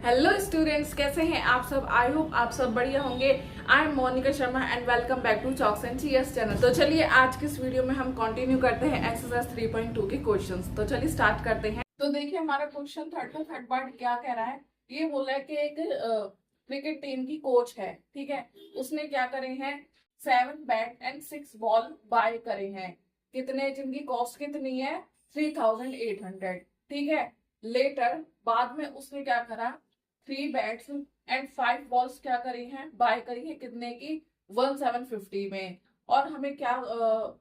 Hello students, कैसे हैं आप सब। आई होप आप सब बढ़िया होंगे। I am Monika Sharma and welcome back to Chalks and Cheers channel. तो चलिए आज की इस वीडियो में हम कंटिन्यू करते हैं एक्सरसाइज 3.2 के क्वेश्चंस। तो चलिए स्टार्ट करते हैं। तो देखिए हमारा क्वेश्चन थर्ड पार्ट क्या कह रहा है। ये बोल रहा है कि एक क्रिकेट टीम की कोच है, ठीक है। उसने क्या करे हैं, 7 बैट एंड 6 बॉल बाय करे हैं। कितने, जिनकी कॉस्ट कितनी है 3800, ठीक है। लेटर बाद में उसने क्या करा, 3 बैट्स एंड 5 बॉल्स क्या करी हैं, बाय करी है कितने की, 1750 में। और हमें क्या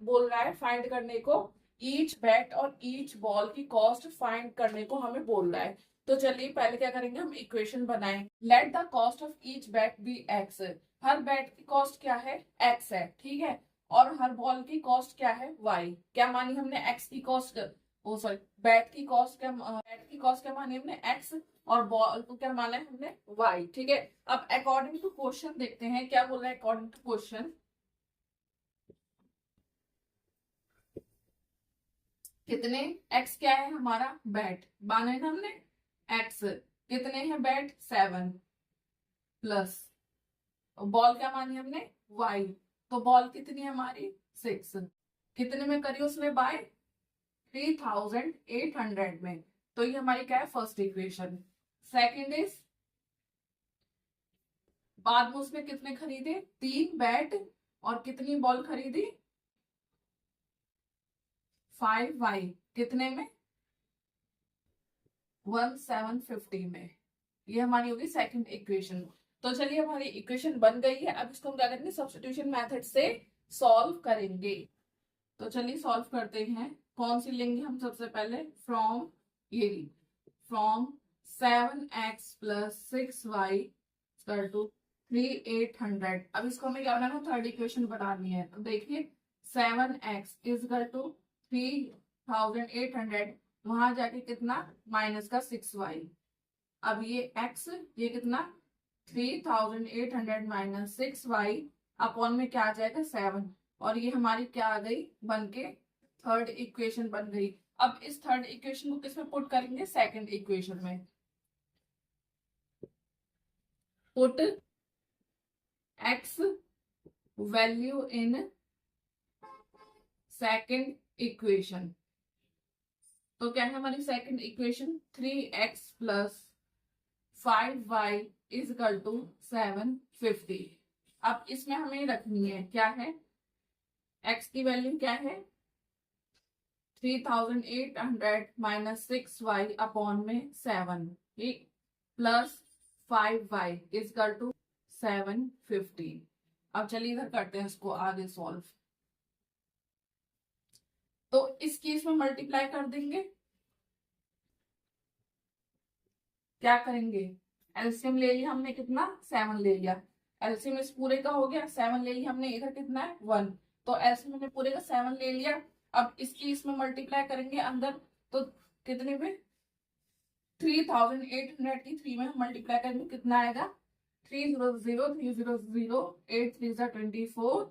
बोल रहा है, फाइंड करने को ईच बैट और ईच बॉल की कॉस्ट फाइंड करने को हमें बोल रहा है। तो चलिए पहले क्या करेंगे, हम इक्वेशन बनाएं। Let the cost of each bat be x. हर बैट की कॉस्ट क्या है, एक्स है, ठीक है। और हर बॉल की कॉस्ट क्या है, वाई। क्या मानी हमने, एक्स की कॉस्ट, ओ सॉरी बैट की कॉस्ट क्या, बैट की कॉस्ट क्या मानी हमने, एक्स। और बॉल को क्या माना है हमने, वाई, ठीक है। अब अकॉर्डिंग टू क्वेश्चन देखते हैं क्या बोल रहा है। अकॉर्डिंग टू क्वेश्चन कितने, एक्स क्या है हमारा, बैट माना है ना हमने, एक्स। कितने हैं बैट, 7 प्लस बॉल क्या मानी हमने, वाई। तो बॉल कितनी है हमारी, 6। कितने में करी उसने बाय, 3800 में। तो ये हमारी क्या है, फर्स्ट इक्वेशन। सेकंड इज, बाद में उसने कितने खरीदे, 3 बैट और कितनी बॉल खरीदी, 5 वाई। कितने में, 1750 में। ये हमारी होगी सेकंड इक्वेशन। तो चलिए हमारी इक्वेशन बन गई है। अब इसको हम क्या करेंगे, सब्स्टिट्यूशन मेथड से सॉल्व करेंगे। तो चलिए सॉल्व करते हैं। कौन सी लेंगे हम, सबसे पहले फ्रॉम, ये from 7x plus 6y to 3800। अब इसको हमें क्या बनाना, थर्ड इक्वेशन बनानी है। तो देखिए 7x इजकल टू 3800, वहां जाके कितना, माइनस का 6y। अब ये x, ये कितना, 3800 माइनस 6y अपॉन में क्या आ जाएगा, 7। और ये हमारी क्या आ गई, बन के थर्ड इक्वेशन बन गई। अब इस थर्ड इक्वेशन को किसमें पुट करेंगे, सेकंड इक्वेशन में। Put x value in second equation. तो क्या है हमारी second equation, 3x plus 5y is equal to 750। अब इसमें हमें रखनी है क्या है, x की वैल्यू क्या है, 3800 माइनस 6y अपॉन में 7, ठीक, प्लस 5y इजकल टू 750। अब चलिए इधर करते हैं इसको आगे सॉल्व। तो इस केस में मल्टीप्लाई कर देंगे, क्या करेंगे, एलसीएम ले लिया हमने, कितना, 7 ले लिया। एलसीएम इस पूरे का हो गया, 7 ले लिया हमने, इधर कितना है 1। तो एलसीएम हमने पूरे का 7 ले लिया। अब इसकी इसमें मल्टीप्लाई करेंगे अंदर, तो कितने में, 3800 की 3 में हम मल्टीप्लाई करेंगे, कितना आएगा, 300 8 3 24,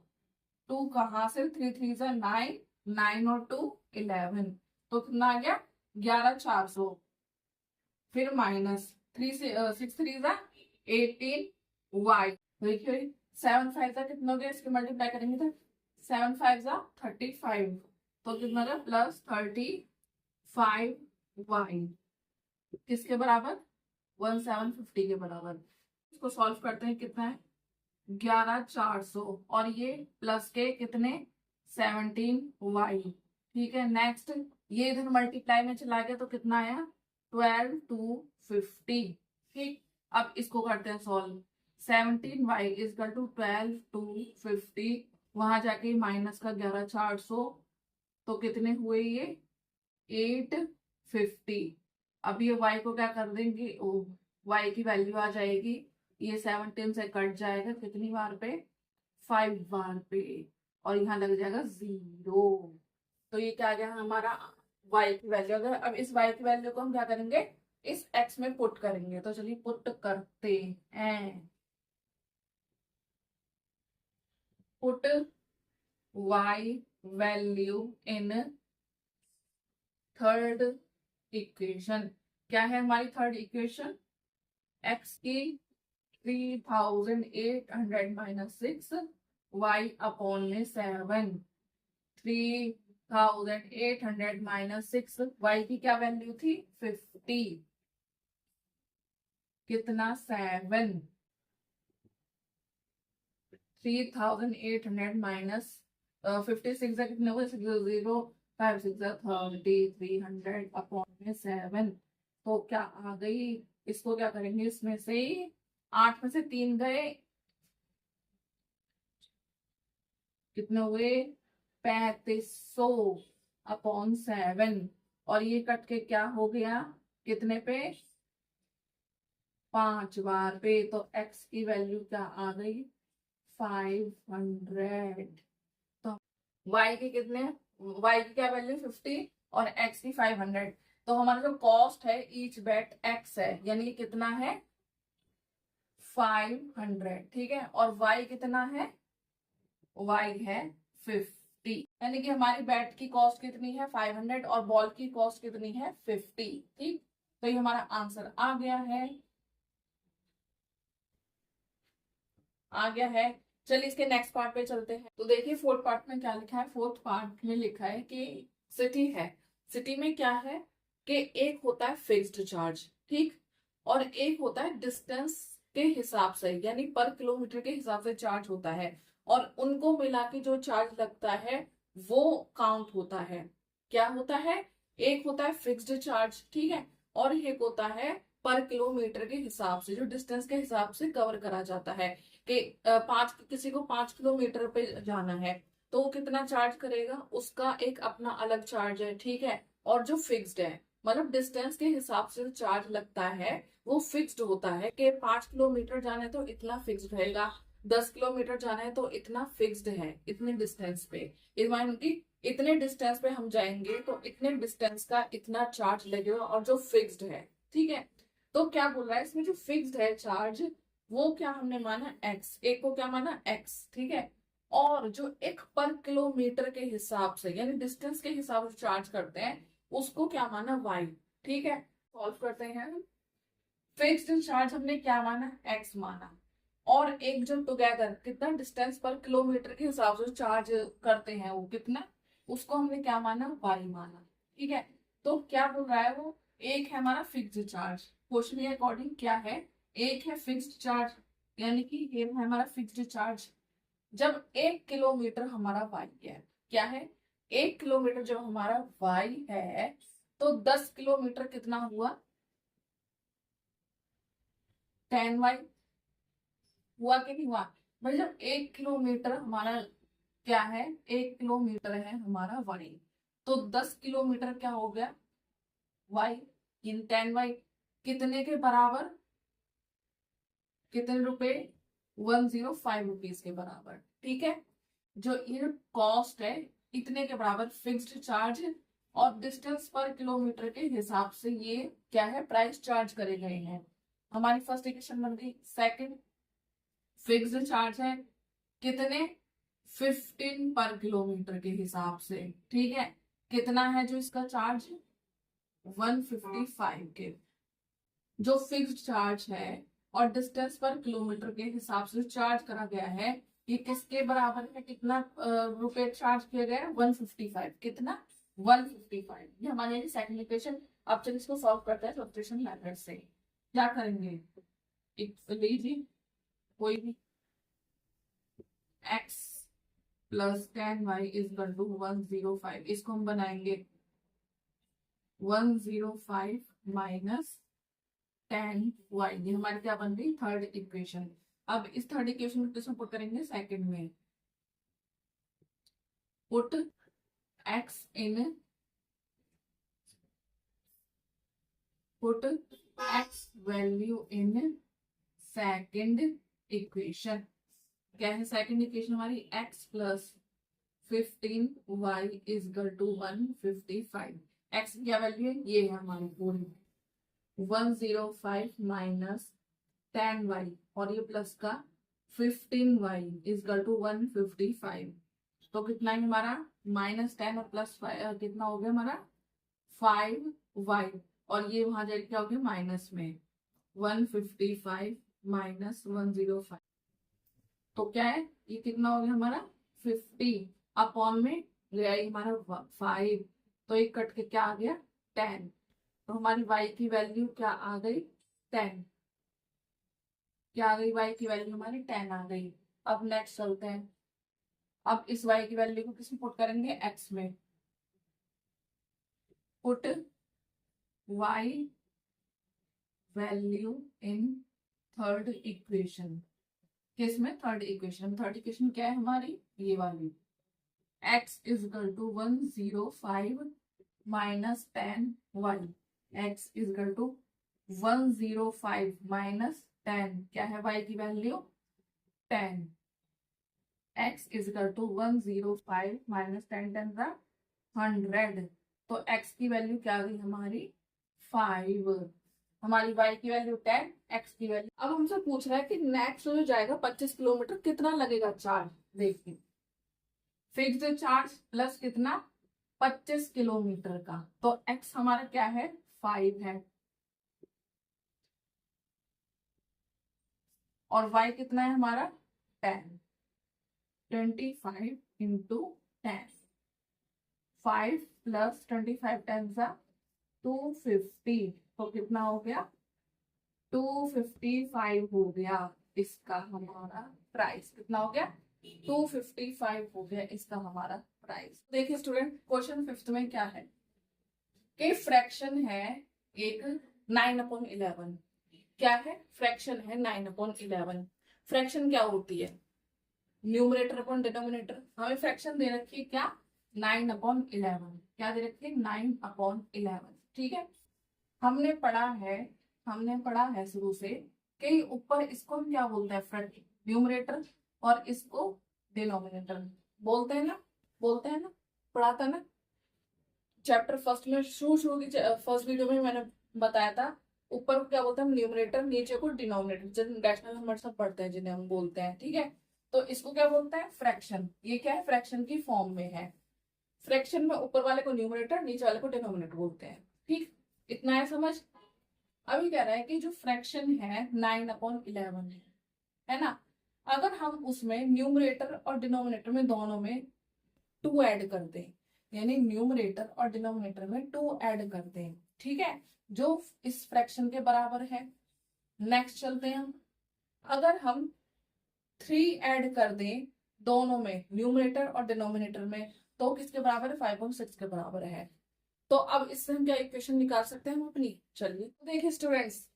2 कहाँ से, 3 3 9, 9 और 2 11। तो कितना आ गया, 11400। फिर माइनस 3 से 6 3 18 वाई। देखिए 7 5 कितना हो गया, इसके मल्टीप्लाई करेंगे तो 7 5 35। तो कितना हो गया, प्लस 35 वाई किसके बराबर, 1750 के बराबर। इसको सॉल्व करते हैं, कितना है 11400 और ये प्लस के कितने, 17 वाई, ठीक है। नेक्स्ट ये इधर मल्टीप्लाई में चला गया तो कितना आया, 12 250, ठीक। अब इसको करते हैं सॉल्व, 17y इजकल टू 12 250, वहां जाके माइनस का 11400, तो कितने हुए ये 850। अब ये y को क्या कर देंगे, y की वैल्यू आ जाएगी, ये 17 से कट जाएगा कितनी बार पे, 5 बार पे, और यहाँ लग जाएगा 0। तो ये क्या आ गया हमारा y की वैल्यू। अगर अब इस y की वैल्यू को हम क्या करेंगे, इस x में पुट करेंगे। तो चलिए पुट करते हैं, put y value in third equation. क्या है हमारी थर्ड इक्वेशन, एक्स की 3800 माइनस 6 वाई अपॉन में 7। 3800 माइनस 6 वाई की क्या वैल्यू थी 50, कितना 7। 3800 माइनस 56 कितने हुए 0 5 6 30 300 अपॉन में 7। तो क्या आ गई, इसको क्या करेंगे, इसमें से 8 में से 3 गए, कितने हुए 3500 अपॉन 7। और ये कट के क्या हो गया, कितने पे 5 बार पे। तो x की वैल्यू क्या आ गई 500। तो y के कितने, y की क्या वैल्यू 50 और x की 500। तो हमारा जो कॉस्ट है ईच बेट x है, यानी कितना है 500, ठीक है। और y कितना है, y है 50, यानी कि हमारी बैट की कॉस्ट कितनी है 500 और बॉल की कॉस्ट कितनी है 50, ठीक। तो ये हमारा आंसर आ गया है, आ गया है। चलिए इसके नेक्स्ट पार्ट पे चलते हैं। तो देखिए फोर्थ पार्ट में क्या लिखा है, फोर्थ पार्ट में लिखा है कि सिटी है, सिटी में क्या है कि एक होता है फिक्स्ड चार्ज, ठीक, और एक होता है डिस्टेंस के हिसाब से, यानी पर किलोमीटर के हिसाब से चार्ज होता है, और उनको मिला के जो चार्ज लगता है वो काउंट होता है। क्या होता है, एक होता है फिक्स्ड चार्ज, ठीक है, और एक होता है पर किलोमीटर के हिसाब से, जो डिस्टेंस के हिसाब से कवर करा जाता है। कि किसी को 5 किलोमीटर पे जाना है तो वो कितना चार्ज करेगा, उसका एक अपना अलग चार्ज है, ठीक है। और जो फिक्स्ड है, मतलब डिस्टेंस के हिसाब से जो चार्ज लगता है वो फिक्स्ड होता है कि 5 किलोमीटर जाना है तो इतना फिक्स्ड रहेगा, 10 किलोमीटर जाना है तो इतना फिक्स्ड है, इतने डिस्टेंस पे। इतने डिस्टेंस पे हम जाएंगे तो इतने डिस्टेंस का इतना चार्ज लगेगा, और जो फिक्स्ड है, ठीक है। तो क्या बोल रहा है इसमें, जो फिक्स्ड है चार्ज वो क्या हमने माना x, एक को क्या माना x, ठीक है। और जो एक पर किलोमीटर के हिसाब से यानी डिस्टेंस के हिसाब से चार्ज करते हैं उसको क्या माना y, ठीक है। सॉल्व करते हैं। फिक्स्ड चार्ज हमने क्या माना x माना, और एक जो टुगेदर कितना डिस्टेंस पर किलोमीटर के हिसाब से चार्ज करते हैं वो कितना, उसको हमने क्या माना y माना, ठीक है। तो क्या बोल रहा है वो, एक है हमारा फिक्स्ड चार्ज, क्वेश्चन के अकॉर्डिंग क्या है, एक है फिक्स्ड चार्ज, यानी कि ये है हमारा फिक्स्ड चार्ज। जब 1 किलोमीटर हमारा y है, क्या है 1 किलोमीटर जब हमारा y है तो 10 किलोमीटर कितना हुआ 10y, हुआ कि नहीं हुआ। भाई जब 1 किलोमीटर हमारा क्या है, 1 किलोमीटर है हमारा y, तो 10 किलोमीटर क्या हो गया y इन 10y, कितने के बराबर, कितने रुपए 105 रुपीज के बराबर, ठीक है। जो ये कॉस्ट है इतने के बराबर फिक्स्ड चार्ज, और डिस्टेंस पर किलोमीटर के हिसाब से ये क्या है प्राइस चार्ज करे गए हैं। हमारी फर्स्ट इक्वेशन बन गई। सेकंड, फिक्स्ड चार्ज है कितने 15 पर किलोमीटर के हिसाब से, ठीक है। कितना है जो इसका चार्ज 155 के, जो फिक्स्ड चार्ज है और डिस्टेंस पर किलोमीटर के हिसाब से चार्ज करा गया है, ये किसके बराबर है, कितना रुपए चार्ज किया गया 155, कितना 155। ये हमारी सेकंड इक्वेशन। अब चलिए इसको सॉल्व करते हैं सब्स्टिट्यूशन मेथड से। क्या करेंगे, लीजिए कोई भी x plus 10y is equal to 105, इसको हम बनाएंगे 105 माइनस 10y, ये हमारी क्या बन गई थर्ड इक्वेशन। अब इस थर्ड इक्वेशन को इसमें पुट करेंगे सेकंड में, put x in, put x value in second equation. क्या है सेकंड इक्वेशन हमारी, x plus 15y is equal to 155। x की क्या वैल्यू है, ये है हमारी पूरी 105 माइनस 10y, और ये प्लस का 15y इज इक्वल टू 155। तो कितना है हमारा -10 और प्लस कितना हो गया हमारा 5y, और ये वहां जाके क्या हो गया माइनस में, 155 माइनस 105, तो क्या है ये कितना हो गया हमारा 50 अपॉन में गया ये हमारा 5, तो ये कट के क्या आ गया 10, तो हमारी y की वैल्यू क्या आ गई 10, क्या आ गई y की वैल्यू हमारी 10 आ गई। अब नेक्स्ट चलते हैं, अब इस y की वैल्यू को किसमें पुट करेंगे x में, put y value in third equation, किसमें थर्ड इक्वेशन, थर्ड इक्वेशन क्या है हमारी ये वाली, x is equal to 105 minus 10y, x is equal to 105 minus 10, क्या है y की value 10, x is equal to 105 minus 10 10 का 100, तो x की वैल्यू क्या आ गई हमारी 5, हमारी y की वैल्यू 10, x की वैल्यू। अब हमसे पूछ रहा है कि नेक्स्ट जो जाएगा 25 किलोमीटर कितना लगेगा चार्ज, देखिए फिक्स्ड चार्ज प्लस कितना 25 किलोमीटर का, तो x हमारा क्या है 5 है, और y कितना है हमारा 10, 25 इंटू 10, 5 प्लस 25 10 सा 250, तो कितना हो गया 255 हो गया इसका हमारा प्राइस, कितना हो गया 255 हो गया इसका हमारा प्राइस। देखिए स्टूडेंट क्वेश्चन 5th में क्या है कि फ्रैक्शन है एक 9/11, क्या है फ्रैक्शन है 9/11, फ्रैक्शन क्या होती है न्यूमरेटर अपॉन डिनोमिनेटर, हमें फ्रैक्शन दे रखी है क्या 9/11, क्या दे रखी है 9/11, ठीक है। हमने पढ़ा है शुरू से कि ऊपर इसको हम क्या बोलते हैं न्यूमरेटर और इसको डिनोमिनेटर बोलते हैं ना, पढ़ा था ना चैप्टर फर्स्ट में, शुरू की फर्स्ट वीडियो में मैंने बताया था, ऊपर को क्या बोलते हैं हम न्यूमरेटर, नीचे को डिनोमिनेटर, जिन रैशनल नंबर सब पढ़ते हैं जिन्हें हम बोलते हैं, ठीक है। तो इसको क्या बोलते हैं फ्रैक्शन, ये क्या है फ्रैक्शन की फॉर्म में है, फ्रैक्शन में ऊपर वाले को न्यूमरेटर नीचे वाले को डिनोमिनेटर बोलते हैं, ठीक, इतना है समझ। अभी कह रहा है कि जो फ्रैक्शन है 9/11 है ना, अगर हम उसमें न्यूमरेटर और डिनोमिनेटर में दोनों में 2 ऐड कर दें, यानी न्यूमरेटर और डिनोमिनेटर में 2 ऐड कर दें, ठीक है, जो इस फ्रैक्शन के बराबर है। नेक्स्ट चलते हैं हम, अगर हम 3 ऐड कर दें दोनों में न्यूमरेटर और डिनोमिनेटर में, तो किसके बराबर है 5 और 6 के बराबर है। तो अब इससे हम क्या इक्वेशन निकाल सकते हैं हम अपनी, चलिए तो देखिए स्टूडेंट्स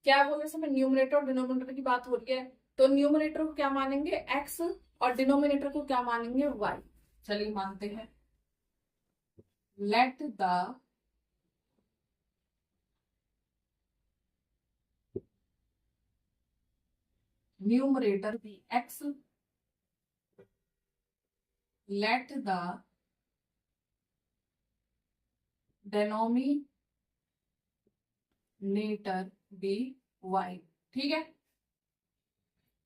क्या बोल रहे हैं, न्यूमरेटर और डिनोमिनेटर की बात हो रही है, तो न्यूमरेटर को क्या मानेंगे x और डिनोमिनेटर को क्या मानेंगे y, चलिए मानते हैं। Let the numerator be x, let the denominator be y, ठीक है,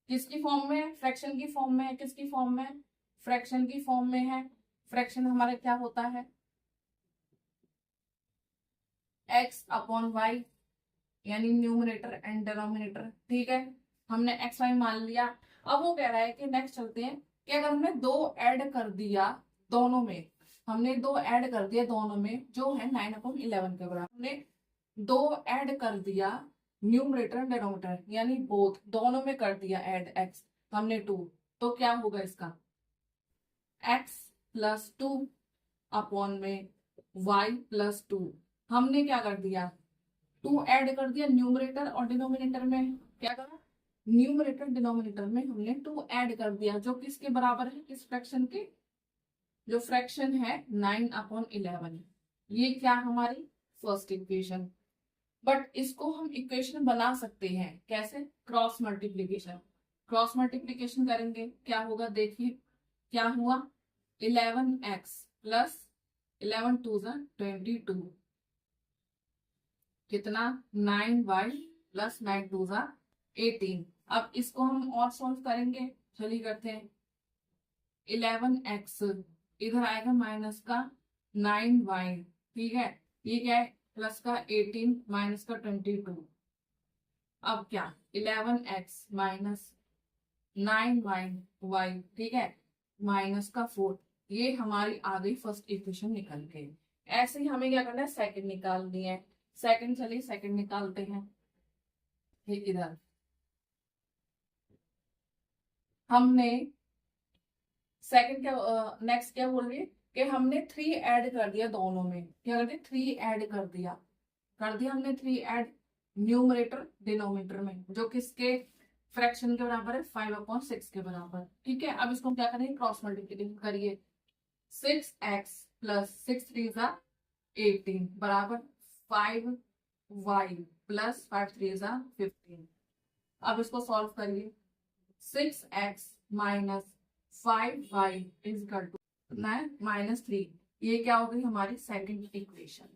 किसकी फॉर्म में है फ्रैक्शन की फॉर्म में है, किसकी फॉर्म में फ्रैक्शन की फॉर्म में है। फ्रैक्शन हमारा क्या होता है x अपॉन y, यानी न्यूमरेटर एंड डिनोमिनेटर, ठीक है, हमने x y मान लिया। अब वो कह रहा है कि नेक्स्ट चलते हैं कि अगर हमने 2 ऐड कर दिया दोनों में, हमने 2 ऐड कर दिया दोनों में जो है 9/11 के बराबर, हमने 2 ऐड कर दिया न्यूमरेटर एंड डिनोमिनेटर, यानी बोथ दोनों में कर दिया ऐड x, हमने 2, तो क्या होगा इसका x प्लस 2 अपॉन में y प्लस 2, हमने क्या कर दिया 2 ऐड कर दिया न्यूमरेटर और डिनोमिनेटर में, क्या करा न्यूमरेटर डिनोमिनेटर में हमने 2 ऐड कर दिया, जो किसके बराबर है किस फ्रैक्शन के, जो फ्रैक्शन है 9/11, ये क्या हमारी फर्स्ट इक्वेशन। बट इसको हम इक्वेशन बना सकते हैं कैसे, क्रॉस मल्टीप्लीकेशन, क्रॉस मल्टीप्लीकेशन करेंगे क्या होगा, देखिए क्या हुआ 11x प्लस 11 2 22, कितना 9y प्लस 9 2 18। अब इसको हम और सॉल्व करेंगे, चलिए करते हैं। 11x इधर आएगा माइनस का 9y, ठीक है, ये क्या है प्लस का 18 माइनस का 22, अब क्या 11x माइनस 9y, ठीक है, माइनस का 4, ये हमारी आ गई फर्स्ट इक्वेशन निकल के। ऐसे ही हमें क्या करना है, सेकंड निकालनी है। सेकंड, चलिए सेकंड निकालते हैं। ठीक, इधर हमने सेकंड क्या, नेक्स्ट क्या बोल रही है कि हमने 3 ऐड कर दिया दोनों में। क्या कर दिया, 3 ऐड कर दिया हमने 3 ऐड न्यूमरेटर डिनोमिनेटर में, जो किसके फ्रैक्शन के बराबर है, 5/6 के बराबर। ठीक है, अब इसको हम क्या करेंगे, क्रॉस मल्टीप्लिकेशन करिए। 6x प्लस 6 3 ज़ा 18 बराबर 5y प्लस 5 3 ज़ा 15। अब इसको सॉल्व करिए। 6x minus 5y is equal to -3। ये क्या हो गई हमारी सेकंड इक्वेशन।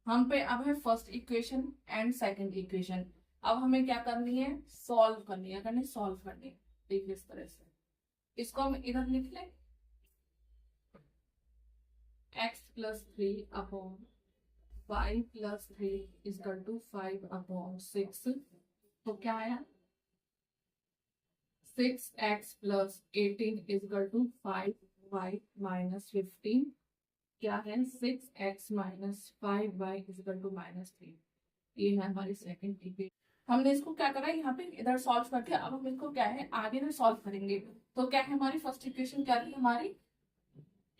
हम पे अब है first equation and second equation. अब हमें क्या करनी है, सॉल्व करनी है, सॉल्व करनी है। देखिए इस तरह से इसको हम इधर लिख लें, x plus 3 upon 5 plus 3 is equal to 5/6। तो क्या आया, 6x plus 18 is equal to 5y minus 15। क्या है, 6x minus 5y is equal to -3। ये है हमारी सेकंड इक्वेशन। हमने इसको क्या करा, यहाँ पे इधर सॉल्व करके अब हम इसको क्या है आगे में सॉल्व करेंगे। तो क्या है हमारी फर्स्ट इक्वेशन, क्या थी हमारी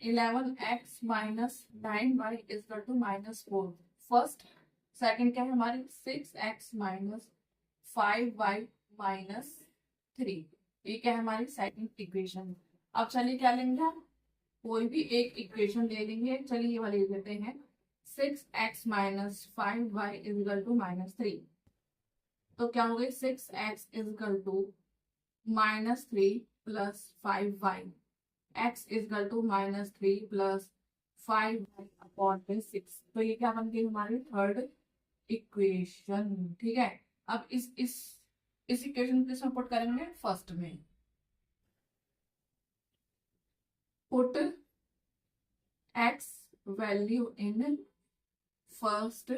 11x minus 9y is equal to -4 first. Second क्या है हमारी 6x माइनस 5y माइनस 3। ये क्या है हमारी सेकंड इक्वेशन। अब चलिए क्या लेंगे हम, कोई भी एक इक्वेशन ले लेंगे। चलिए ये वाली ले लेते हैं, 6x minus 5y is equal to -3। तो क्या हो गई, 6x is equal to -3 plus 5y, x is equal to -3 plus 5y upon में 6। तो ये क्या बन गई हमारी थर्ड इक्वेशन। ठीक है, अब इस इक्वेशन को किसमें पुट करेंगे, फर्स्ट में। Put x value in first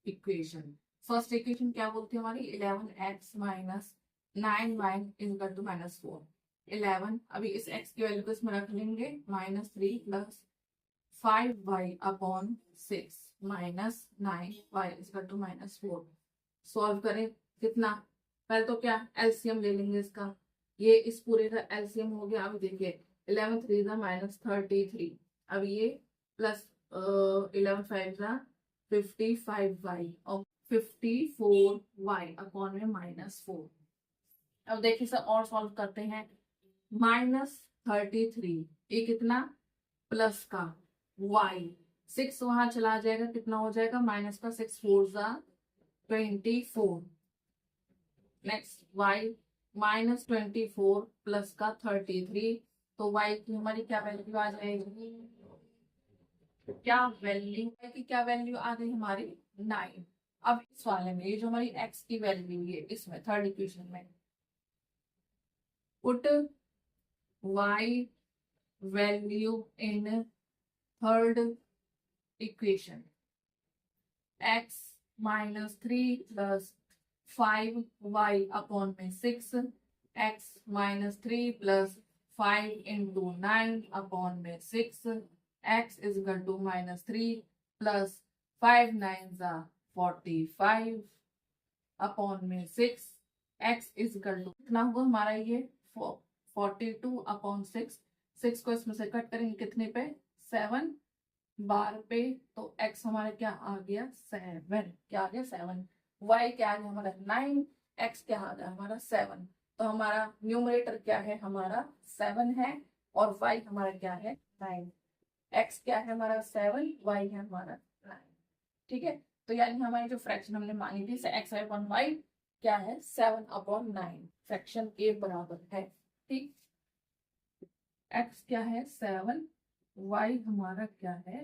equation. First equation क्या बोलती है हमारी, 11x minus 9y is equal to -4। 11, अभी इस x की वैल्यू को इसमें रख लेंगे, -3 plus 5y upon 6 minus 9y is equal to -4। Solve करें, कितना, पहले तो क्या एलसीएम ले लेंगे इसका। ये इस पूरे का एलसीएम हो गया। अब देखिए 11 3 ज़ा -33, अब ये प्लस 11 5 ज़ा 55y और 54y अपॉन में -4। अब देखिए सर और सॉल्व करते हैं। -33, ये कितना, प्लस का y, 6 वहां चला जाएगा, कितना हो जाएगा, माइनस का 6 4 ज़ा 24। नेक्स्ट y -24 प्लस का 33। तो y की हमारी क्या वैल्यू आ जाएगी, क्या वैल्यू की क्या वैल्यू आ गई हमारी 9। अब इस वाले में ये जो हमारी x की वैल्यू है, इसमें थर्ड इक्वेशन में put y value in third equation. x -3 plus 5y upon में 6, x -3 प्लस 5 इंटू 9 अपॉन में 6, x is equal to -3 plus 5 9 ज़ा 45 अपॉन में 6, x इज इक्वल टू कितना होगा हमारा, ये 42 अपॉन 6। 6 को इसमें से कट करेंगे कितने पे, 7 बार पे, तो x हमारा क्या आ गया 7, क्या आ गया 7। y क्या आ गया हमारा 9, x क्या आ गया हमारा 7। तो हमारा न्यूमरेटर क्या है, हमारा 7 है और y हमारा क्या है 9। x क्या है हमारा 7, y है हमारा 9। ठीक है, तो यानी हमारी जो फ्रैक्शन हमने मांगी थी x अपॉन y क्या है 7/9 फ्रैक्शन के बराबर है। ठीक, x क्या है 7, y हमारा क्या है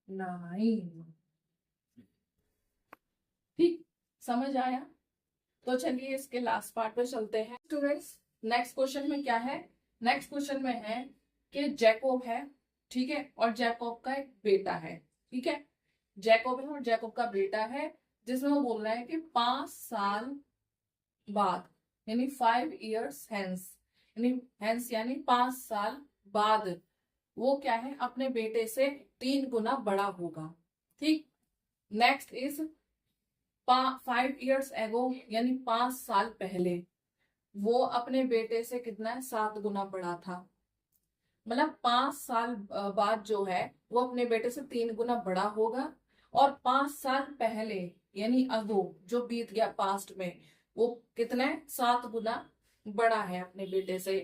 9। ठीक, समझ आया। तो चलिए इसके लास्ट पार्ट पे चलते हैं स्टूडेंट्स। नेक्स्ट क्वेश्चन में क्या है, नेक्स्ट क्वेश्चन में है कि जैकोब है, ठीक है, और जैकोब का एक बेटा है। ठीक है, जैकोब है और जैकोब का बेटा है, जिसमें वो बोल रहा है कि 5 साल बाद, यानी 5 years hence, यानी hence यानी 5 साल बाद वो क्या है, अपने बेटे से 3 गुना बड़ा होगा। ठीक। नेक्स्ट इज 5 years ago, यानी 5 साल पहले वो अपने बेटे से कितना है, 7 गुना बड़ा था। मतलब 5 साल बाद जो है वो अपने बेटे से 3 गुना बड़ा होगा। और 5 साल पहले यानी अगो जो बीत गया पास्ट में, वो कितना है, 7 गुना बड़ा है अपने बेटे से।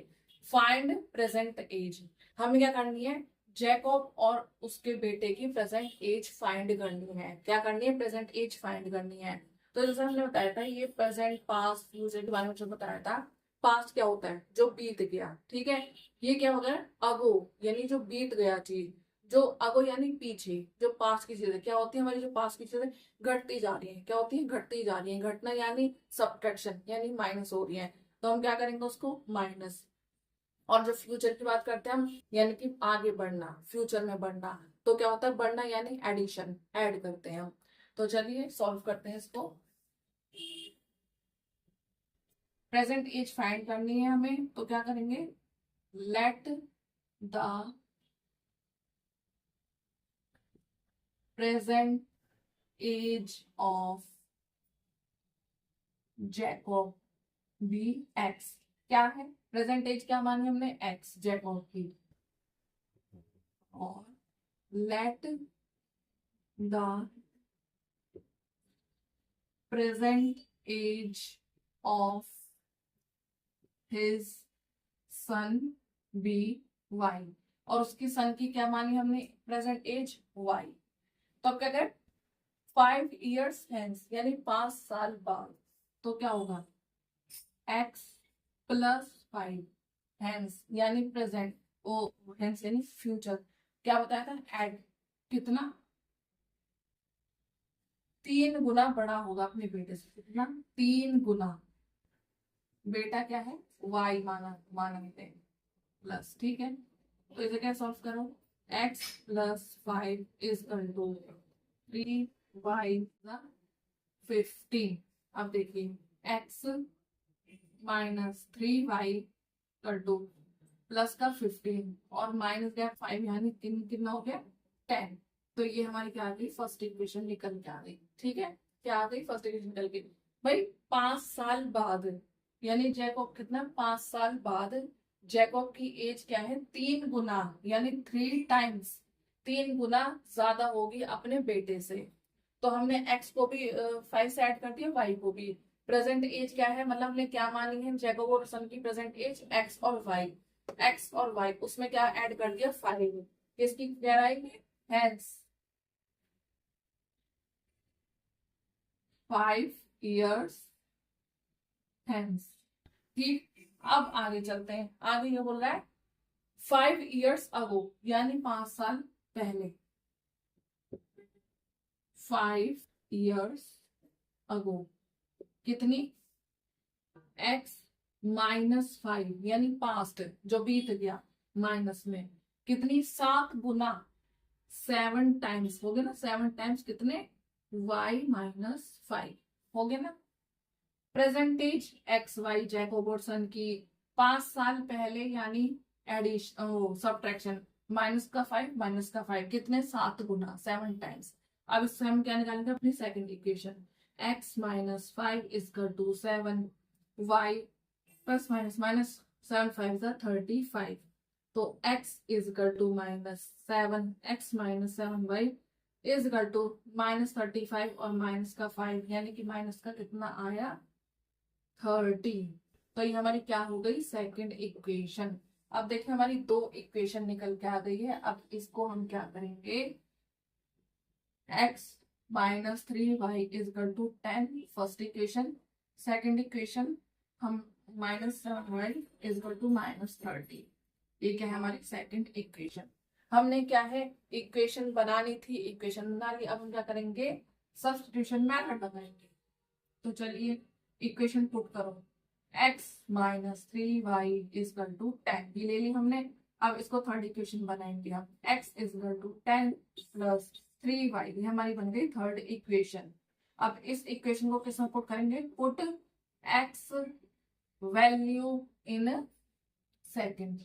फाइंड प्रेजेंट एज, हमें क्या करनी है, जैकब और उसके बेटे की प्रेजेंट एज फाइंड करनी है। क्या करनी है, प्रेजेंट एज फाइंड करनी है। तो जैसे हमने बताया था, ये प्रेजेंट पास्ट फ्यूचर के बारे में जो बताया था, पास्ट क्या होता है, जो बीत गया। ठीक है। ये क्या होता है, अगो यानी जो बीत गया चीज, जो अगो यानी पीछे, जो पास्ट की चीजें क्या होती है, हमारी जो पास्ट की चीजें घटती जा रही है, क्या होती है, घटती जा रही है। घटना यानी सब्ट्रैक्शन, यानी माइनस हो रही है, तो हम क्या करेंगे, उसको माइनस। और जो फ्यूचर की बात करते हैं हम, यानी कि आगे बढ़ना, फ्यूचर में बढ़ना, तो क्या होता है, बढ़ना यानी एडिशन, ऐड करते हैं हम। तो चलिए सॉल्व करते हैं इसको। प्रेजेंट एज फाइंड करनी है हमें, तो क्या करेंगे, let the present age of Jacob be x. क्या है, प्रेजेंट एज क्या मानी हमने, एक्स, जैकब की। और let the present age of his son be y. और उसकी सन की क्या मानी हमने, प्रेजेंट एज वाई। तो अब क्या करें, 5 years hence यानी 5 साल बाद, तो क्या होगा, x +5 हैंस यानी प्रेजेंट, ओ हैंस यानी फ्यूचर। क्या बताया था, एड कितना, 3 गुना बड़ा होगा अपने बेटे से। कितना, 3 गुना। बेटा क्या है, y माना माना हमने, प्लस। ठीक है। तो इसे क्या सॉल्व करो, x +5 is equal to 3y 15। अब देखिए, x -3y कर दो, प्लस का 15 और माइनस का 5, यानी कितना हो गया, 10। तो ये हमारी क्या आ गई, फर्स्ट इक्वेशन निकल के आ गई। ठीक है, क्या आ गई, फर्स्ट इक्वेशन निकल के। भाई 5 साल बाद, यानी जैकब कितना, 5 साल बाद जैकब की एज क्या है, 3 गुना, यानी 3 टाइम्स, 3 गुना ज्यादा होगी अपने बेटे से। तो हमने एक्स को भी 5 से ऐड कर दिया, वाई को भी। प्रेजेंट एज क्या है, मतलब हमने क्या मानी है, जैकब और सन की प्रेजेंट एज एक्स और वाई। एक्स और वाई, उसमें क्या ऐड कर दिया, 5। किसकी गहराई में, हेंस 5 years हेंस। ठीक। अब आगे चलते हैं, आगे ये बोल रहा है 5 years अगो, यानी 5 साल पहले। 5 years अगो कितनी, x -5 यानी पास्ट जो बीत गया, माइनस में कितनी, 7 गुना, 7 टाइम्स हो गया ना, 7 टाइम्स कितने, y -5 हो गया ना। प्रेजेंटेज एक्स वाई जैकब और सन की 5 साल पहले, यानी एडिशन सब्ट्रैक्शन, माइनस का 5 कितने, 7 गुना, 7 टाइम्स। अब इससे हम क्या निकालेंगे, अपनी second equation, x -5 is equal to 7, y plus minus minus 7 5 35। तो x is equal to -7, x -7y is equal to -35 और माइनस का 5, यानी कि माइनस का कितना आया, 30। तो ये हमारी क्या हो गई, सेकंड इक्वेशन। अब देखिए हमारी 2 इक्वेशन निकल के आ गई है। अब इसको हम क्या करेंगे, x -3y is equal to 10, first equation. Second equation हम -7y इज इक्वल टू -30। ये क्या है, हमारी सेकंड इक्वेशन। हमने क्या है, इक्वेशन बनानी थी, इक्वेशन बना ली। अब हम क्या करेंगे, सब्स्टिट्यूशन मेथड लगाएंगे। तो चलिए इक्वेशन पुट करो, x -3y is equal to 10, ये ले ली हमने। अब इसको थर्ड इक्वेशन बनाएंगे हम, x is equal to 10 + 3y, ये हमारी बन गई थर्ड इक्वेशन। अब इस इक्वेशन को किसमें पुट करेंगे, put x value in second,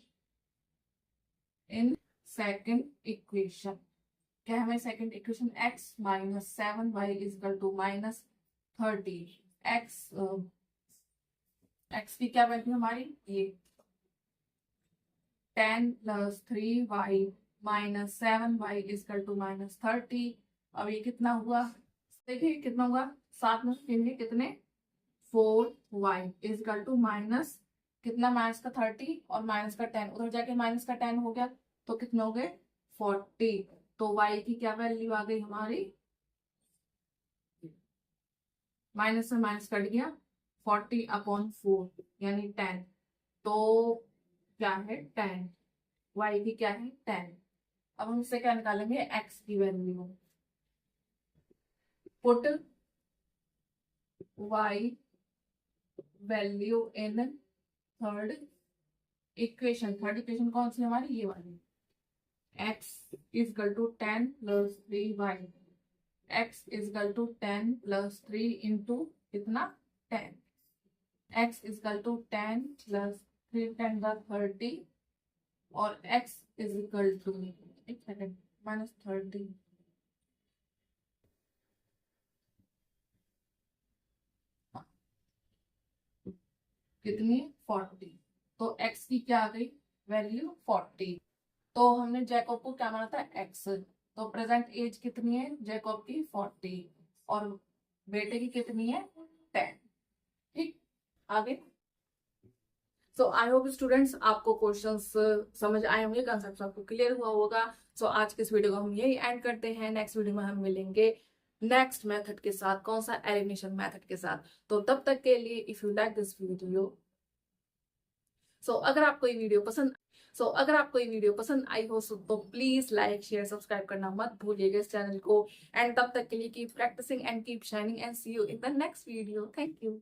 in second equation. क्या है हमारी second equation? x minus 7y is equal to minus 30। x की क्या वैल्यू हमारी? ये 10 plus 3y minus 7y is equal to minus 30। अब ये कितना हुआ? देखिए कितना हुआ, साथ में फिर कितने 4y इजकल टू माइनस कितना, माइनस का 30 और माइनस का 10, उधर जाके माइनस का 10 हो गया तो कितना हो गए 40। तो y की क्या वैल्यू आ गई हमारी? माइनस से माइनस कट गया, 40/4 यानी 10। तो क्या है 10, y की क्या है 10। अब हम इससे क्या निकालेंगे? x की value. Put y value in third equation. Third equation कौन सी हमारी? ये वाली। x is equal to 10 plus 3y, x is equal to 10 plus 3 into कितना 10, x इजकल टू 10 प्लस 3 10 का 30 और x इजकल टू, एक सेकेंड, माइनस 30 कितनी 40। तो x की क्या आ गई वैल्यू 40। तो हमने जैकब को क्या माना था? x। तो प्रेजेंट एज कितनी है जैकब की? 40 और बेटे की कितनी है? 10। ठीक, आगे। सो आई होप स्टूडेंट्स आपको क्वेश्चंस समझ आए होंगे, कंसेप्ट आपको क्लियर हुआ होगा। सो आज के इस वीडियो को हम यही एंड करते हैं। नेक्स्ट वीडियो में हम मिलेंगे नेक्स्ट मेथड के साथ, कौन सा? एलिमिनेशन मेथड के साथ। तो तब तक के लिए if you like this video, अगर आपको ये वीडियो पसंद अगर आपको ये वीडियो पसंद आई हो तो प्लीज लाइक शेयर सब्सक्राइब करना मत भूलिएगा इस चैनल को। एंड तब तक के लिए keep practising and keep shining and see you in the next video. Thank you.